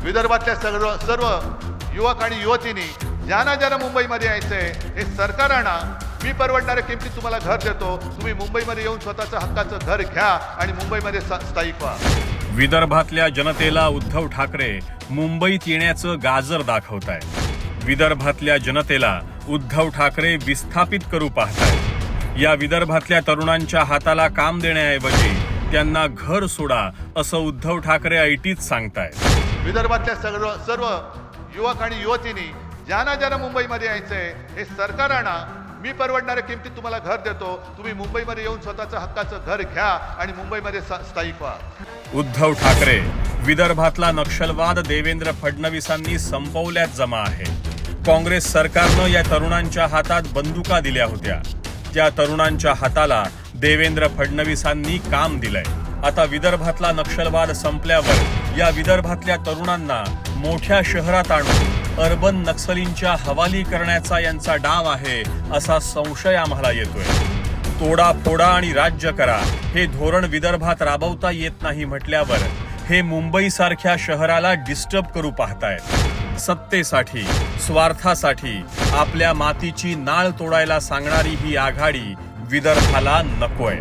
विदर्भातल्या सर्व युवक आणि युवतींनी ज्यांना मुंबईमध्ये यायचंय हे सरकार आणा, मी परवडणाऱ्या किमतीत तुम्हाला घर देतो, तुम्ही मुंबईमध्ये येऊन स्वतःचं हक्काचं घर घ्या आणि मुंबईमध्ये स्थायिक व्हा. विदर्भातल्या जनतेला उद्धव ठाकरे मुंबईत येण्याचं गाजर दाखवताय. विदर्भातल्या जनतेला उद्धव ठाकरे विस्थापित करू पाहताय. या विदर्भातल्या तरुणांच्या हाताला काम देण्याऐवजी त्यांना घर सोडा असं उद्धव ठाकरे ऐटीत सांगतायत. विदर्भातल्या सर्व युवक आणि युवतींनी ज्यांना मुंबईमध्ये यायचंय हे सरकार आणा, मी परवडणाऱ्या किमतीत तुम्हाला घर देतो, तुम्ही मुंबईमध्ये येऊन स्वतःचं हक्काचं घर घ्या आणि मुंबईमध्ये स्थायिक व्हा. उद्धव ठाकरे विदर्भातला नक्षलवाद देवेंद्र फडणवीसांनी संपवल्यात जमा आहे. काँग्रेस सरकारनं या तरुणांच्या हातात बंदुका दिल्या होत्या. त्या तरुणांच्या हाताला देवेंद्र फडणवीसांनी काम दिलंय. आता विदर्भातला नक्षलवाद संपल्यावर या विदर्भातल्या तरुणांना मोठ्या शहरात आणून अर्बन नक्सलींच्या हवाली करण्याचा यांचा डाव आहे असा संशय आम्हाला येतोय. तोडा फोडा आणि राज्य करा हे धोरण विदर्भात राबवता येत नाही म्हटल्यावर हे मुंबईसारख्या शहराला डिस्टर्ब करू पाहतायत. सत्तेसाठी, स्वार्थासाठी आपल्या मातीची नाळ तोडायला सांगणारी ही आघाडी विदर्भाला नकोय.